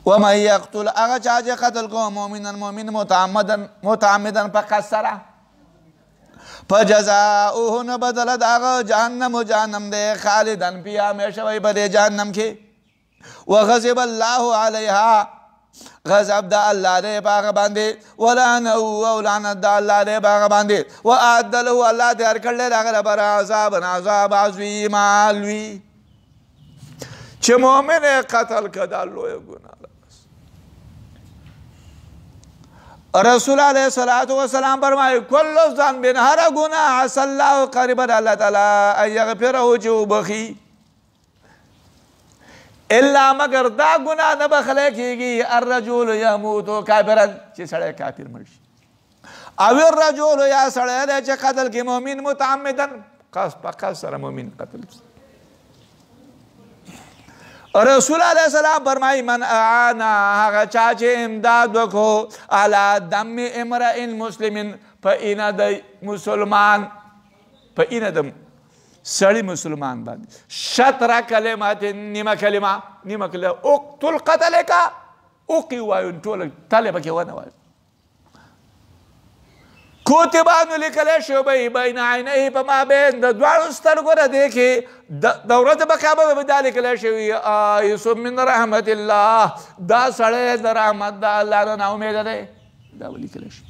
ومن یقتل هغه چا چې قتل کو مؤمنا مؤمن متعمدا په قصد سره فجزاؤه نو بدله د هغه جهنم دی خالدا فیها همیشه وی په دې جهنم کې وغضب الله علیها غضب د الله دی په هغه باندې ولعنه او لعنت د الله دی په هغه باندې واعد له الله تیار کړلی د هغه لپاره عذاب عظیما لوی چې مؤمن یې قتل که دا لویه ګناه ده رسول علیه الصلاة والسلام فرمایي کل ذنب هر ګناه عسى الله قریبا الله تعالی ان یغفره چې وبخي الا مگر دا ګناه نه بخلی کېږي الرجل یموت کافرا چې سړی کافر مړ شي او الرجل یا سړی دی چې قتل کې مؤمن متعمدا په قصد سره مؤمن قتل کړي رسول علیه السلام فرمایي من اعان هغه چا چې امداد وکړو علی دم امرئ مسلم په اینه د مسلمان په اینه د سړی مسلمان باندې شطر کلمات نیمه کلمه اقتل قتلک اوقي وایو ټوله تلې پکې ونه وایو کوتبانو لیکلی شوی بین عینه په مابین د دواړو سترګو نه دی کې د ورځې په کعبه به دا لیکلی شوي آیس من رحمت الله دا سړی د رحمت د الله نه ناامیده دی دا به لیکلی شي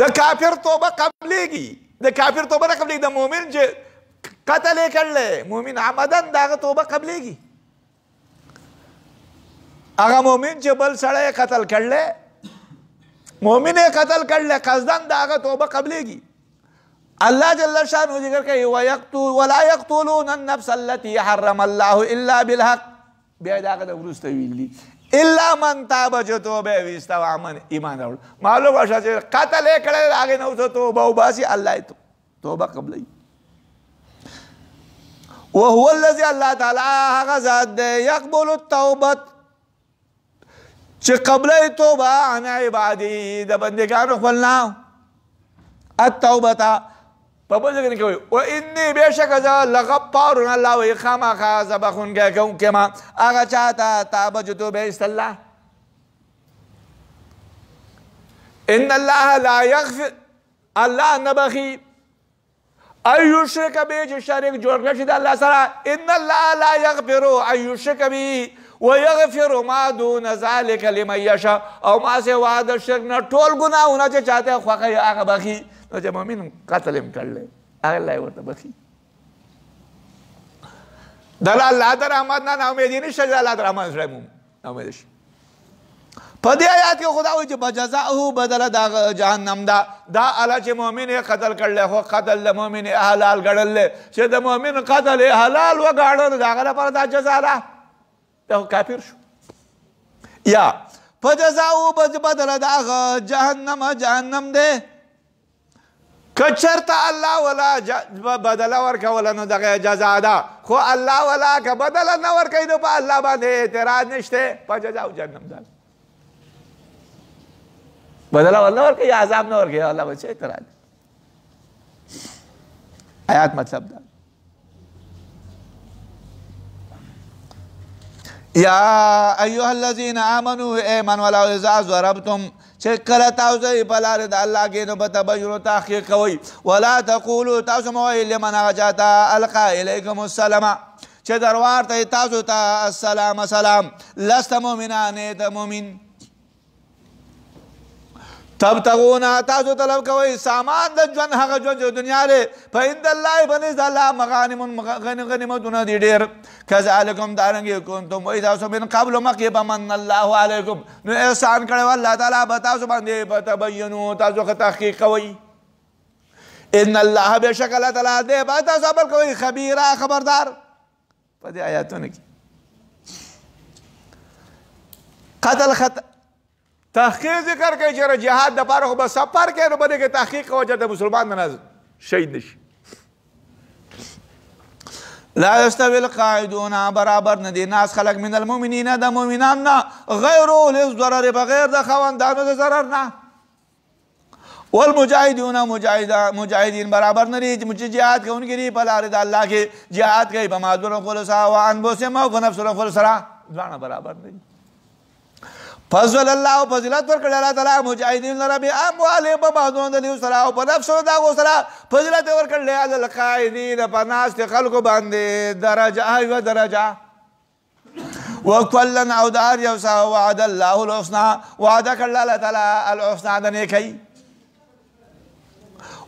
د کافر توبه قبلیږي د کافر توبه نه قبلیږي د مؤمن چې قتل یې کړلی مؤمن عمدن د هغه توبه قبلیږي هغه مؤمن چې بل سړی قتل کړلی مؤمن قتل کړل قصدن د هغه توبه قبلیږي الله جل شانه ذکر کوي ولا يقتلون النفس التي حرم الله الا بالحق بیا دا هغه د وروسته ویلي الا من تاب چې توبه ویسته او ایمان راوړ معلومه شوه چې قتل یې کړی د هغې نه اوس توبه وباسي الله یې توبه قبلوي وهو الذي الله تعالی هغه ذات دی یقبل التوبه چې قبله توبه عن عبادي د بندګانو خپل نه التوبه په بل ځای کې کوي و اني بېشکه زه لغفار الله وایي خامخا زه بخښونکی کوونکی ما هغه چا ته تابه چې توبه ایست الله ان الله لا یغفر الله نه بخي ان یشرک به چې شریک جوړ کړی شي د الله سره ان الله لا یغفر ان یشرک به ويغفر ما دون ذلك لمن يشاء او ما سوا د شرک نه ټول ګناهونه چې چاته خوښه یې هغه بخي نو چې مؤمن قتل یې کړلی هغه الله یې ورته بخي د الله د رحمت نه ناامیدي نشته د الله د رحمت سړی ناامیده شي په دې آیات کې خدا وایي چې بجزاؤه بدله د جهنم ده دا الله چې مؤمن یې قتل کړلی خو قتل د مؤمن یې حلال ګڼل دی چې د مؤمن قتل یې حلال وګاڼه د هغه لپاره دا جزا ده دا کافر شو یا فجزاؤه بدله د هغه جهنم دی که چېرته الله ولا بدله ورکوله نو دغه جزا ده خو الله ولا که بدله نه ورکوي نو په الله باندې اعتراض نشته فجزاؤه جهنم ده بدله ورنه ورکوي یا عذاب نه ورکوي الله به څه اعتراض آیات مطلب ده یا ایها الذین آمنوا ایمنوا ولو اذا ضربتم چې کله تاسو په لارې د الله کې نو بتبینوا تحقیق کوئ ولا تقولوا تاسو مه وایئ لمن هغه چا ته القی الیکم السلام چې درواړته تاسو ته السلام سلام لست مؤمنا نه ته مؤمن تبتغون تاسو طلب کوئ سامان د ژوند هغه ژوند چې دنیا دی فعند الله بنزد الله غنیمتونه دي ډېر کذلکم دارنګې کنتم وایي تاسو من قبل مخکې بمن الله علیکم نو احسان کړی و الله تعالی به تاسو باندې فتبینو تاسو ښه تحقیق کوئ ان الله بېشک الله تعالی دی به تاسو عمل کوئ خبیره خبردار په دې آیاتونو کې قتل تحقیق ذکر کوي چې جهاد دپاره خو به سفر کوي نو په دې کې تحقیق کوه چې د مسلمان نه شهید نشي لا یستوي القاعدون برابر نه دي ناس خلق من المؤمنین د مؤمنان نه غیر اولی الضرر بغیر د خاوندانو د ضرر نه والمجاهدون مجاهدین برابر نه دي چې جهاد کوونکي دي په لارې د الله کې جهاد کوي په مالونو خپلو سره او انفسهم او په نفسونو خپلو سره ځوانه برابر نه دي. فضل الله فضیلت ورکړي الله تعالی مجاهدین لره باموالهم په مالونو د دوی سره او په نفسونو د هغو سره فضیلت یې ورکړلی علی القاعدین په ناستې خلکو باندې درجه یوه درجه وکلا او د هر یو څه وعد الله الحسنى وعده کړله الله تعالی الحسنى د نیکۍ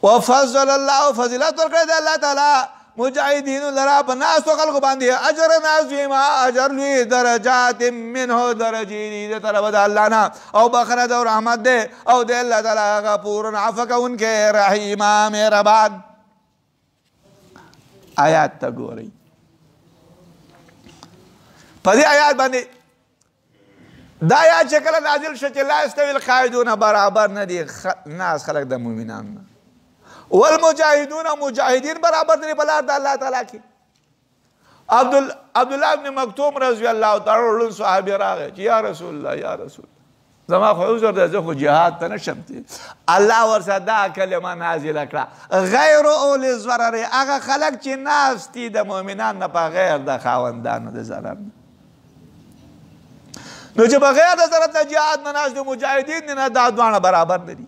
وفضل الله فضیلت ورکړی دی الله تعالی مجاهدینو لرا په ناستو خلکو باندې اجر عظیما اجر لوی درجات منه درجې دي د طرفه د الله نه او بخره د رحمت دی او د الله تعالی غفور عفو کوونکی رحیما مهربان. آیات ته ګورئ. په دې آیات باندې دا آیات چې کله نازل شو چې لا یستوي القاعدون برابر نه دي ناس خلک د مؤمنان والمجاهدون مجاهدین برابر دي په لار د الله تعالی کې. عبدالله ابن مکتوم رضی الله تعالی عنہ صحابي راغی چې یا رسول الله یا رسول الله زما خو عذر ده زه خو جهاد ته نشم تللی. الله ورسره دا کلمه نازله کړه غیر اول الضرر هغه خلک چې ناست دي د مؤمنان نه په غیر د خاوندانو د ضرر نو چې بغیر د ضرر نه جهاد نه ناست دي مجاهدین نه دا دواړه برابر نه دي.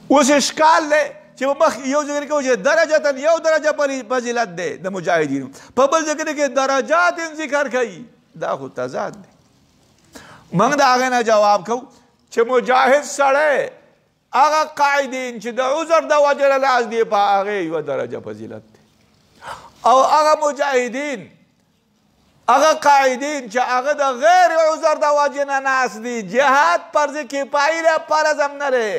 اوس اشکال دی چې په مخ یو ځای کې وایي درجه یو درجه فضیلت دی د مجاهدینو په بل ځای کې درجات ذکر کوي دا خو تضاد دی. موږ د هغې نه جواب کوو چې مجاهد سړی هغه قاعدین چې د عذر د وجې نه ناست دي په هغې یوه درجه فضیلت دی او هغه مجاهدین هغه قاعدین چې هغه د غیر عذر د وجې نه ناست دي جهاد فرض کفایي دی فرض هم نه دی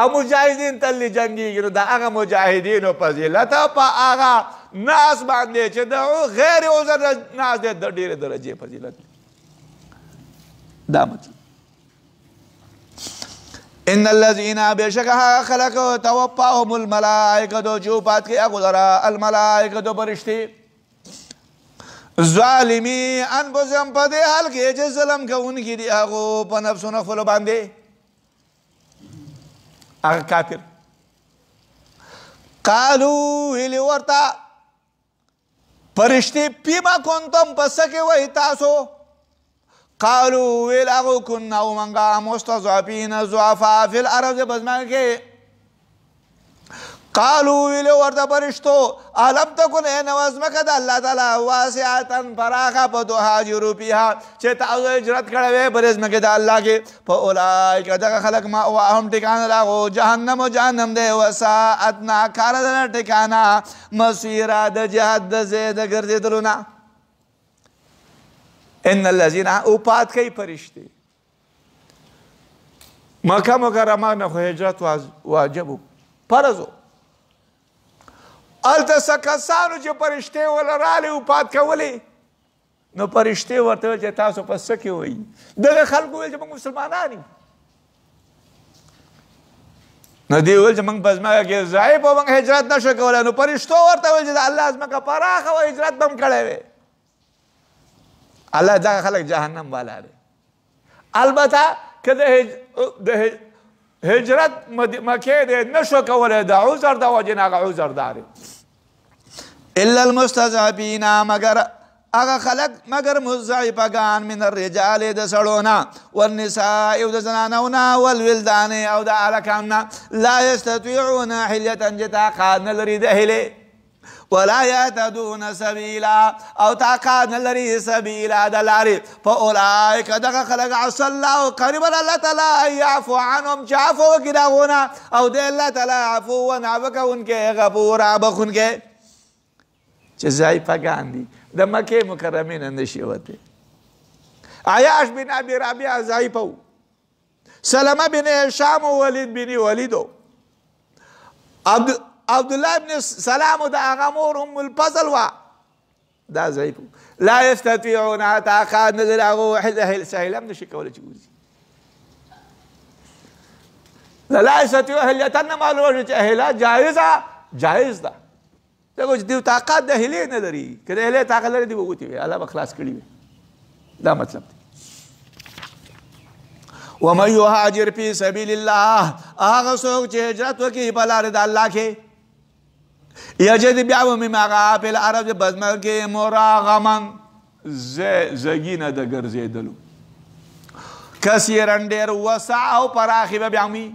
او مجاهدین تل جنگیږي نو د هغه مجاهدینو فضیلت په هغه ناس باندې چې د غیر عذر ناس دی د ډېرې درجې فضیلت دی. دا مطلب ان الذين بشک خلق توفاهم الملائکه جو پات کې هغه لره الملائکه فرشتي ظالمی انفسهم په دې حال کې چې ظلم کوونکي دي هغه په نفسونو خپلو باندې هغه کافر قالو ویلي ورته فرشتي پیما کنتم پس کې وایي تاسو قالو ویل هغو کنا ومنګه مستضعفین ضعفا فی الارض بزمان کې قالو ویل ورته فرشتو الم تکن ای نو ازمکه د الله تعالی واسعتن فراخه په تهاجروا فیها چې تاسو هجرت کړی وی په ازمکه د الله کې فاولئک دغه خلق مأواهم ټکانه لاغو جهنم و جهنم دی وساعت ناکاره ده ټکانه مصیره د جهاد د ځای د ګرځېدلو نه. ان الذين اوپات کوي فرشتي مکه مکرمه نه خو هجرت واجب فرض الته سکسانو چې فرشتي ولا رالی اوپات کولی نو فرشتي ورته ویل چې تاسو په څه کې وایي دغه خلکو ویل چې موږ مسلمانان یو نو دوی ویل چې موږ په ځمکه کې ضعیف او موږ هجرت نشو کولی نو فرشتو ورته ویل چې د الله ځمکه پراخه او هجرت به هم کړی وی. الله دغه خلک جهنم والا دی. البته که د هجرت مکې دی نشو کولی د عذر د وجې نه هغه عذر داري الا المستضعفین مگر هغه خلک مگر مضعفګان من الرجال د سړو نه والنساء او د زنانو نه والولدان او د هلکانو نه لا یستطیعون حلیة چې طاقت نه لري د هیلې ولا یهتدون سبیلا او طاقت نه لري سبیلا د لارې فاولئک دغه خلک عسى الله قریبا الله تعالی ان یعفو عنهم چې عفو وکړي د هغو نه او د الله تعالی عفو عفو کوونکی غفور بخونکی چې ضعیفګان دي د مکې مکرمې نه نشي وتی. عیاش بن ابي ربيعه ضعیف و سلمه بن هشام و ولید بن ولید و عبدالله بن سلام د هغه مور ام الفضل و دا ضعیف لا یستطیعون طاقت نه لري هغو سهیله هم نشي کولی چې وځي لا یستطیعون حلیة نه معلومه چې هیله جایز ده دغه چې دیو طاقت د هیلې نه لري که د هیلې طاقت لري دی ووتې وي الله به خلاص کړي وي دا مطلب دی. ومن یهاجر فی سبیل الله هغه څوک چې هجرت وکړي په لارې د الله کې یجد بیا ومي هغه په الارض بزمه کې مراغما زګي نه د ګرځېدلو کثیرا ډېر وسع او پراخي به بیا وي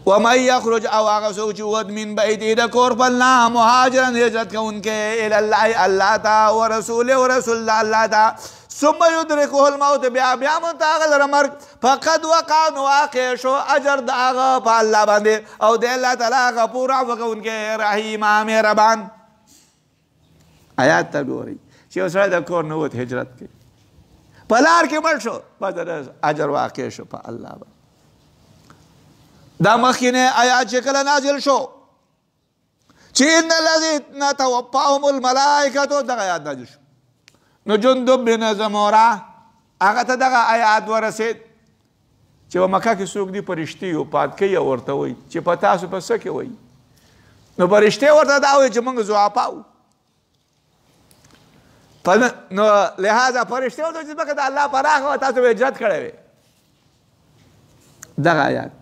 ومن یخرج او هغه څوک چې ووت من بیته د کور خپل نه مهاجرا هجرت کوونکی الی الله الله ته ورسوله او رسول الله ته ثم یدرکه الموت بیا مونته هغه لره مرګ فقد وقع نو واقع شو اجر د هغه په الله باندې او د الله تعالی غفور عفو کوونکی رحیم مهربان آیات ته ګورئ چې یو سړی د کور نه ووت هجرت کوي په لار کې مړ شو بس اجر واقع شو په الله باندې دا مخکینه آیات چې کله نازل شو چې ان الذین توفاهم الملائکه دغه آیات نازل شو نو جندب بن زمورا هغه ته دغه آیات ورسید چې په مکه کې څوک دي فرشتي او پاتکي ورته وایي چې په تاسو په څه کې وایي نو فرشتي ورته دا وایي چې موږ ضعفاو نو لہذا فرشتي ورته چې مکه د الله پناه او تاسو هجرت کړی وي دغه آیات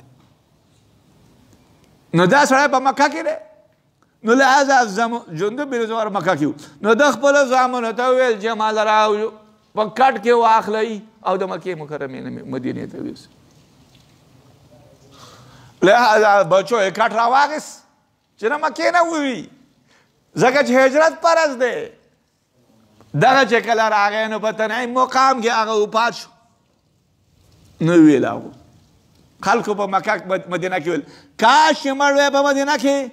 نو دا سړی په مکه کې دی نو لہذا جندب بن زمورا مکه کې نو د خپل زامنو ته ویل چې ما لره په کټ کې واخلئ او د مکې مکرمې نه مدینې ته ویوسئ لہذا بچو یې کټ راواخیست چې نه مکې نه ووي ځکه چې هجرت فرض دی دغه چې کله راغی نو په تنعیم مقام کې هغه وفات شو نو ویل هغو خلکو په مکه مدینه کې ویل کاش چې مړ وی په مدینه کې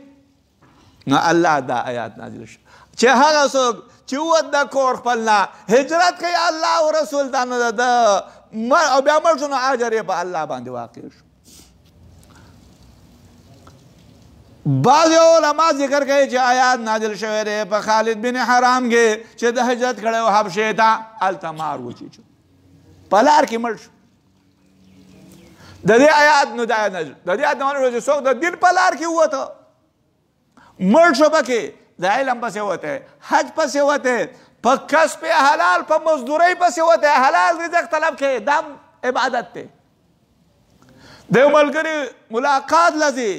نو الله دا آیات نازل شو چې هغه څوک چې ووت د کور خپل نه هجرت کوي الله او رسول ته نو د او بیا مړ شو نو اجر یې په الله باندې واقع شو بعض علما ذکر کوي چې آیات نازل شوی دی په خالد بن حرام کې چې د هجرت کړی و حبشې ته هلته مار وچیچو په لار کې مړ شو د دې آیات نو دا نازل د دې آیات نه چې څوک د دین په لار کې ووته مړ شو پکې د علم پسې وته حج پسې وته په کسب حلال په مزدورۍ پسې وته حلال رزق طلب کې دا عبادت دی د یو ملګري ملاقات لذي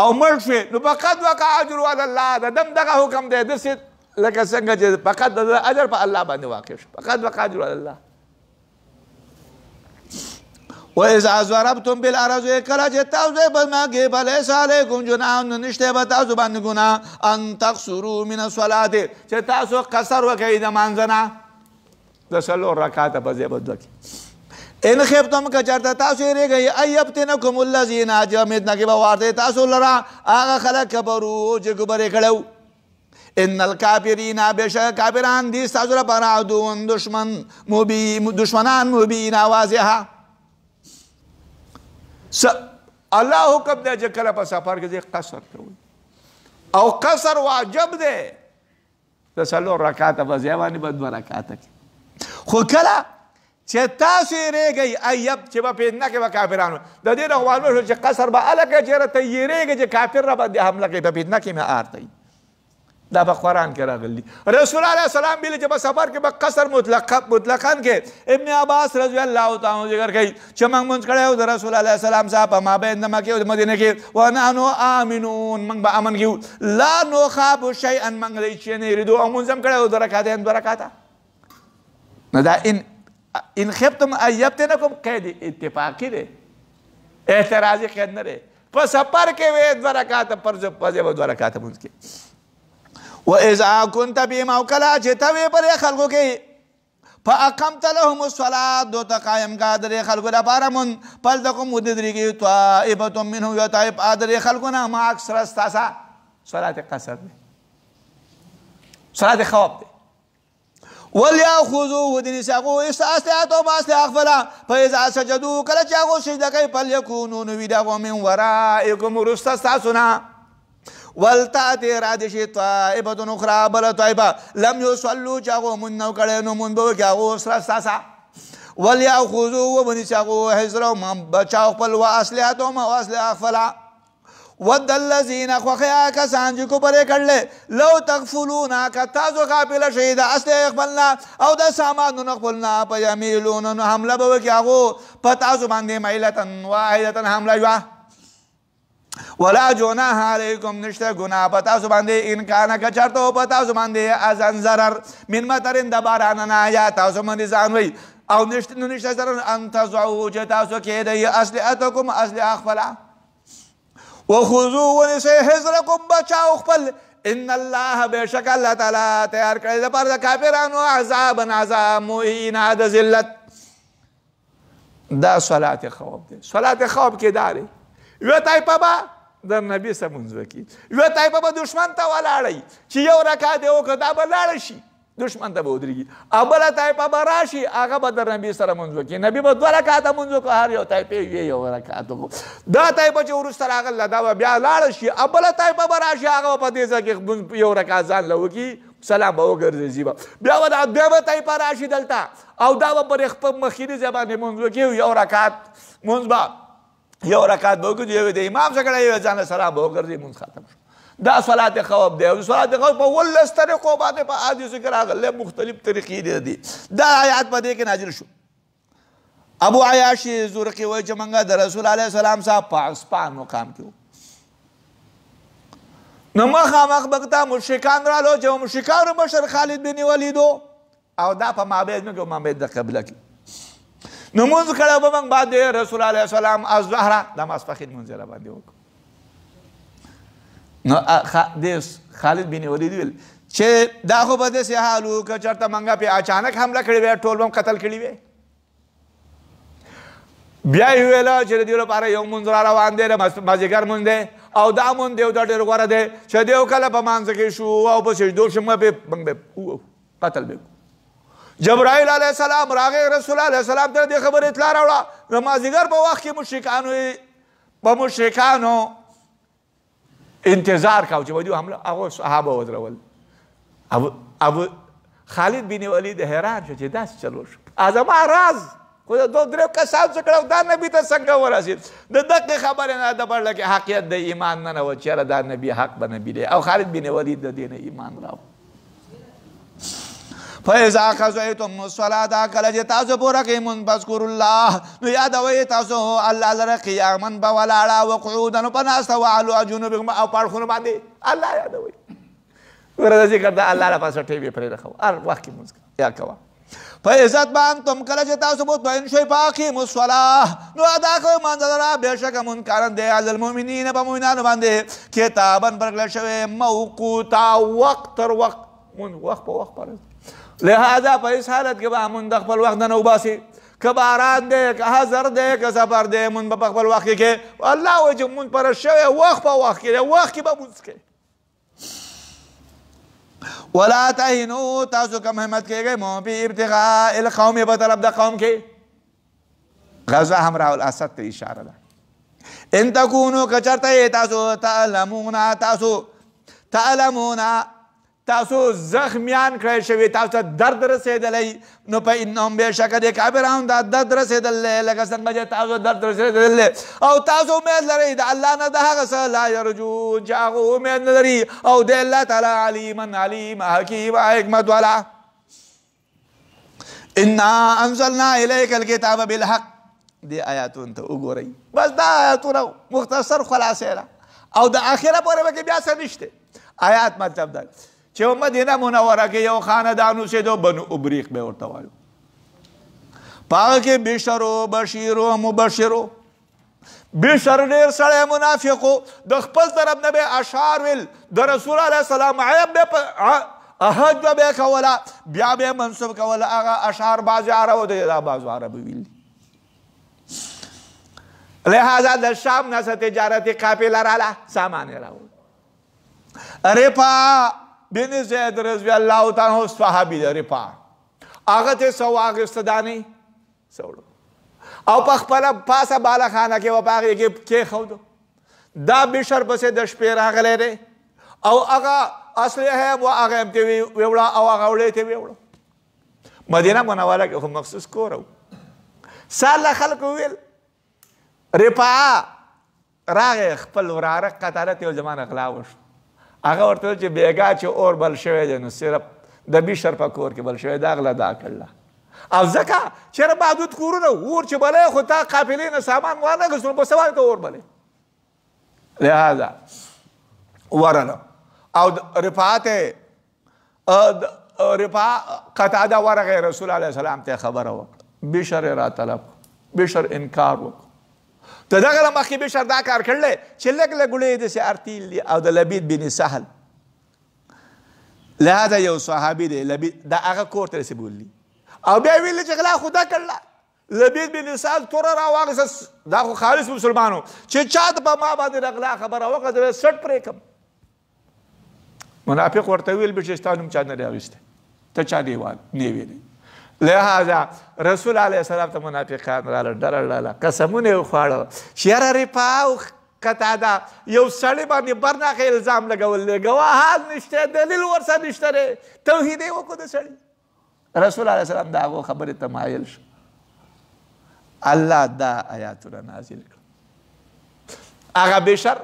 او مړ شوې نو فقط وقع اجر علی الله د دم دغه حکم دی داسې لکه څنګه چې فقط د اجر په الله باندې واقع شو فقط وقع اجر علی الله وإذا ضربتم بالأرض کله چې تاسو په ما کې فلیس علیکم جناح نشته به تاسو باندې ګناه ان تقصروا من الصلاة چې تاسو قصر وکړئ د مانځه نه د څلور رکعاته په ځای بدله کړئ ان خفتم که چرته تاسو یریږئ ان یفتنکم الذین چې امید نه کې به وارده تاسو لره هغه خلک کفرو چې کفر یې کړی ان الکافرین بشک کافران دي ستاسو لپاره عدو دشمنان مبین واضحه الله حکم دی چې کله په سفر کې قصر کوي او قصر واجب دی د څلور رکعاته په ځای باندې به دوه رکعاته کې خو کله چې تاسو یریږئ ایب چې به فتنه کې به کافرانو د دې نه معلومه شو چې قصر به هلکه چېرې ته یریږئ چې کافر را باندې حمله کوي په فتنه کې مې آر دی دا په قرآن کې راغلی رسول علیه السلام ویلي چې په سفر کې به قصر مطلقاً کې ابن عباس رضی الله تعالی ذکر کوي چې موږ مونځ کړی و د رسول علیه السلام صاحب په مابین د مکې او د مدینې کې ونحنو آمنون موږ به امن کې لا نخاف شیئا موږ د هېڅ شی نه یېرېدو او مونځ هم کړی و 2 رکعاته دوه رکعاته نو دا ان خفتم ان یفتنکم قید اتفاقي دی اعتراضي قید نه دی په سفر کې وې 2 رکعاته پر ځای به 2 رکعاته مونځ کې وإذا كنت بهم او کله چې ته وې پر خلکو کې فاقمت لهم الصلاة دوته قایم کا درې خلکو لپاره مون فلتکم ودرېږي طائفة منهم یو طائفه درې خلکو نه ما اکثر ستاسه صلات قصر دی صلات خوف دی وليأخذوا ودنساقوا اسلحتهم اسلحه فلا فإذا سجدوا کله چې هغه سجده کوي فليكونوا نو وي دغه من ورائکم وروسته ستاسو نه ولتأتي رادشي طائفة أخرى بل طائفة لم يصلوا جاغو من نوكره نمون بو جاغو سرساسا وليأخذوا وبنساقوا حزرهم بچاو قبل وأسلحتهم وأسلحة فلا ود الذين خوخيا كسان جكو بري كرلي لو تغفلونا كتازو غافل شهيدا أسلحة يقبلنا أو دا سامان نقبلنا فيميلون حمله بو جاغو فتازو باندي ميلة واحدة حمله يوا ولا جناح علیکم نشته گناه په تاسو باندې ان کان که چېرته و په تاسو باندې اذن ضرر من مطرن د باران نه یا تاسو باندې ځان وی او نشته ضرر ان تضعوا چې تاسو کېدئ اسلحتکم اسلحه خپله وخذوا ونیسئ حذرکم بچاو خپل ان الله بېشک الله تعالی تیار کړی د پاره د کافرانو عذابا عذاب مهینا د ذلت. دا صلات خوف دی. صلات خوف کې دا دی یوه طایفه به د نبي سره مونځ وکړي، یوه طایفه به دښمن ته ولاړئ چې یو رکعت یې وکړه دا به لاړه شي دښمن ته به ودرېږي، او بله طایفه به راشي هغه به د نبي سره مونځ وکړي، نبي به 2 رکعته مونځ وکړو هر یو طایفې یو رکعت وکړو. دا طایفه چې وروسته راغله دا به بیا لاړه شي، او بله طایفه به راشي هغه به په دې ځای کې یو رکعت ځان له وکړي سلام به وګرځي به بیا به دویمه طایفه راشي دلته او دا به پر خپل مخکیني ځای باندې مونځ وکړي یو رکعت مونځ به یو رکعت به وکړي یو د امام څخه کړی یو ځان سلام به وګرځي مونځ ختم شو. دا صلات خوف دی او صلات خوف په 19 طریقو باندې په حدیثو کې راغلی مختلف طریقې دي. دا آیات په دې کې نازل شو. ابو عیاش زرقي وایي چې موږ د رسول علیه السلام صاحب په اصفهان مقام کې وو، نو مخامخ بغتا مشرکان رالو چې مشرکانو مشر خالد بن ولید او دا په مابید کې مابید د قبله کې نو مونځ کړی به موږ بعد رسول علیه السلام الظهره د ماسپښین مونځ را باندې وکړو. نو خالد بن ولید ویل چې دا خو به داسې حال و که چېرته موږ پې اچانک حمله کړې وی ټول به هم قتل کړي وی. بیا یې ویله چې د دې لپاره یو مونځ را روان دی د مازدیګر مونځ دی او دا مونځ دی او دا ډېر غوره دی چې دی کله په مانځه کې شو او په سجدو شو موږ به قتل به جبرائیل علیه السلام راغی رسول علیه السلام ته دې خبرې اطلاع راوړه. د مازدیګر په وخت کې مشرکانو انتظار کاو چې ودیو حمله هغه صحابه ودرول. ابو خالد بن ولید حیران شو چې داسې چلو شو زما راز خو د 2-3 کسان څه کړه دا نبي ته څنګه ورسېد د دقې خبرې نه د بړله کې حقیقت د ایمان نه و چېرې دا نبي حق به نبي دی او خالد بن ولید د دې نه ایمان راو. فاذا قضیتم الصلاة کله چې تاسو پوره کړئ مونځ فاذکروا الله نو یادوئ تاسو الله لره قیاما په ولاړه وقعودا په ناسته وعلى جنوبکم او په اړخونو باندې الله یادوئ. ورته ذکر د الله لپاره ټیوي پرې راخو هر وخت کې مونځ یا کوه. فعزت باندې کله چې تاسو مطمئن شئ فاقیموا الصلاة نو ادا کوئ مانځه لره بېشکه منکرن دی علی المؤمنین په مؤمنانو باندې کتابا ورکړل شوی موقوتا وخت تر وخت وخت په وخت فرض. لہذا په هیڅ حالت کې به مونږ د خپل وخت نه وباسي که باران دی که حضر دی که سفر دی مونږ به په خپل وخت کې الله وایي چې مونږ فرض شوی وخت په وخت کې وخت کې به مونځ کوي. ولا تهنوا تاسو کم همت کېږئ مو په ابتغاء القوم په طرف د قوم کې غزوه حمراء الاسد ته اشاره ده. ان تکونو که چېرته تاسو تعلمون تاسو زخمیان کړی شوي تاسو ته درد رسېدلی نو په انهم بېشکه د کافرانو دا درد رسېدلی لکه څنګه چې تاسو درد رسېدلی او تاسو امید لرئ د الله نه د هغه څه لا یرجون چې هغه امید نه لري او د الله تعالی علیم حکیم حکمت والا. انا انزلنا الیک الکتاب بالحق دې آیاتونو ته وګورئ بس دا آیاتونه مختصر خلاصې ده او د آخره پورې به کې بیا څه نشته. آیات مطلب ده چې مدینه منوره کې یو خاندان اوسېدو بنو ابریق به ورته وایو په هغه کې بشر و بشیر و مبشر و. بشر ډېر سړی منافق و د خپل طرف نه به اشعار ویل د رسول علیه السلام عیب به حج به به کوله بیا به منصوب کوله هغه اشعار بعضې عربو د دا بعضو عربو ویل. لہذا د شام نه څه تجارتي قافله راله سامان یې راوړ. رفاع بن زید رضی الله تعالی عنہ صحابي دی رفاع هغه ته څه واخېسته دانې څه وړو او په خپله پاسه بالخانه کې و په هغې کې کېښودو. دا بشر پسې د شپې راغلی دی او هغه اسلحه و هغه هم ته ویوړه او هغه وړې ته ویوړه. مدینه منوره کې خو مخصوص کور و. سال له خلکو ویل رفاع راغی خپل وراره قطاره ته یو زمان غلا وشو هغه ورته ویل چې بېګا چې اور بل شوی دی نو صرف د بشر په کور کې بل شوی دا غله دا کړله او ځکه چېرې محدود کورونه اور چې بلی خو تا قافلې نه سامان وانه اخېستو نو په څه باندې ته اور بلې لہذا ورنه او رفاعت قتاده ورغه رسول علیه السلام ته خبره وکړه بشر را طلب بشر انکار وکړه ته دغه مخکې بشر دا کار کړلی چې لږ لږ ګړې داسې ارتیل دي او د لبید بن سهل لهذا یو صحابي دی لبید دا هغه کور ته رسې بولي او بیا ویلي چې غلا خو دا کړله لبید بن سهل توره راواغېسته دا خو خالص مسلمانو چې چا ته په ما باندې د غلا خبره وکړه زه به سټ پرې کړم منافق ورته ویل به چې ستا نوم چا نه دی اخیستی ته چا دیوال نه ویلی لہذا رسول علیه السلام ته منافقان راله ډله ډله قسمونه یې وخواړه چې یاره رفاع او قتاده یو سړي باندې برناخه الزام لګول دی ګواهان نشته دلیل ورسره نشته دی توحید یې وکړو د سړي رسول علیه السلام د هغو خبرې ته مایل شو الله دا آیاتونه نازل کړ هغه بشر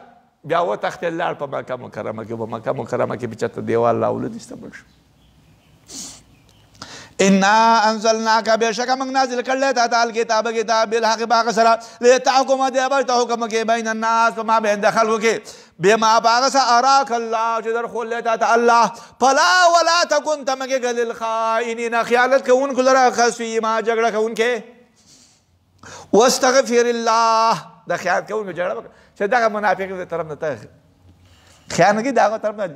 بیا وتښتېد لاړ په مکه مکرمه کې په مکه مکرمه کې بچته دیوال راولد استعمال شو انا انزلناک بشک موږ نازل کړل تا تعالی کتاب بالحق باغ سره لتحكم دی به ته حکم کې بین الناس فما بین د خلکو کې بما باغ سره اراک الله چې در خل ته الله فلا ولا تكن تمګه للخائنین خیانت کوونکو لره خصی ما جګړه کوونکې واستغفر الله د خیانت کوونکو جګړه چې دغه منافق دې طرف نه ته خیانت کې دغه طرف نه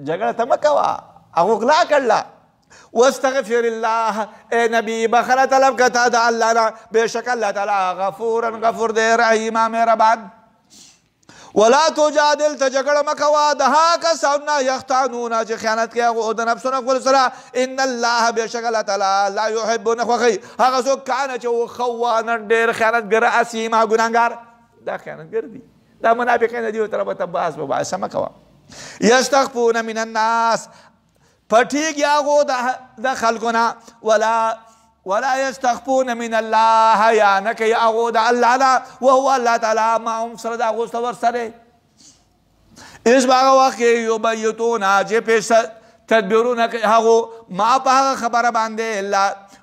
جګړه ته مکوا هغه غلا کړله واستغفر الله اے نبی بخره طلب کتا دا اللہ نا بے شک اللہ تعالی غفورا غفور دے رحیما مہربان ولا تجادل تجگڑ مکوا دہا کسانا یختانونا چی خیانت کیا غو دا نفسو نقبل سرا ان اللہ بے شک اللہ تعالی لا یحب نخوخی حقا سو کانا چو خوانا دیر خیانت گر اسیما گناہگار دا خیانت گر دی دا منافقین دیو طرف تباس بباس مکوا یستخفون من الناس پټیږي هغو د خلکونه ولا یستخفون من الله یا نه کوي هغو د الله نه وهو الله تعالی معهم سره د هغو سره ورسره اس په هغه وخت کې یبیتونه چې پیش تدبیرونه کوي هغو ما په هغه خبره باندې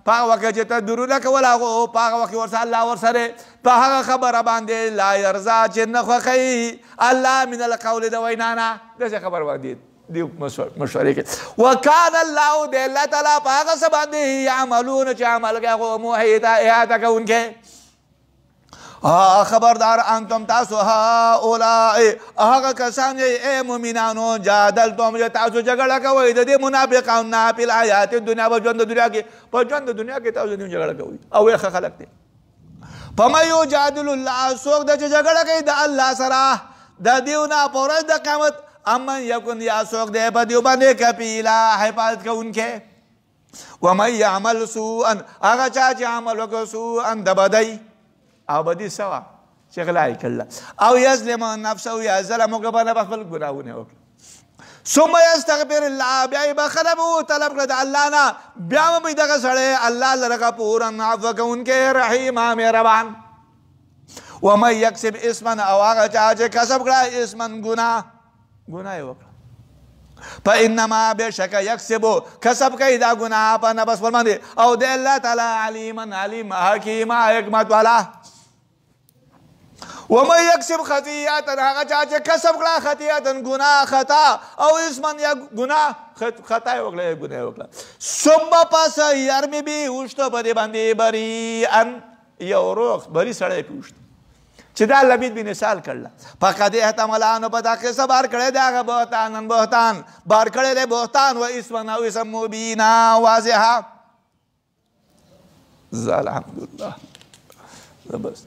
په هغه وخت چې تدبیرونه کول هغو په هغه وخت کې ورسره الله ورسره په هغه خبره باندې لا یرضا چې نه خوښوي الله من القول د وینا نه داسې خبر باندې دیو مشورې کې وکان الله دې الله تعالی په هغه څه باندې یعملون چې عمل کوي هغه محیطه احاطه کوونکی خبردار انتم تاسو هؤلاء هغه کسان ای مؤمنانو جادلتم چې تاسو جګړه کوئ د دې منافقانو نه په حیات دنیا په ژوند د دنیا کې په ژوند د دنیا کې تاسو دې جګړه کوئ او یې خلک دي فمن یجادل الله څوک د جګړه کوي د الله سره د دیونه په ورځ د قیامت امن یکن یا څوک دی په دیو باندې کفیلا حفاظت کوونکی ومن یعمل سوءا هغه چا چې عمل وکړ سوءا د بدۍ او بدي سوا چې غلا یې کړله او یظلم نفسه یا ظلم وکړه په نفس خپل ګناهونه وکړه ثم یستغفر الله بیا یې بخښنه به طلب کړه د الله نه بیا به دغه سړی الله لره غفورا عفو کوونکی رحیما مهربان ومن یکسب اسما او هغه چا چې کسب کړه اسما ګناه گناہ وکړه فانما بشک یکسبو کسب کوي دا گناہ په نفس باندې او د الله تعالی علیم حکیم حکمت والا ومن یکسب خطیئه هغه چا چې کسب کړه خطیئه گناہ خطا او اسما یا گناہ خطا وکړه گناہ وکړه ثم پس یرمی به وشته په دې باندې بریئن یو روغ بری سړی پوښت چې دا لبید بن سهل کړله فقد احتملانو په دا قصه بار کړی دی هغه بهتان بار کړی دی بهتان و اسما او اسم مبینا واضحه الحمدلله بس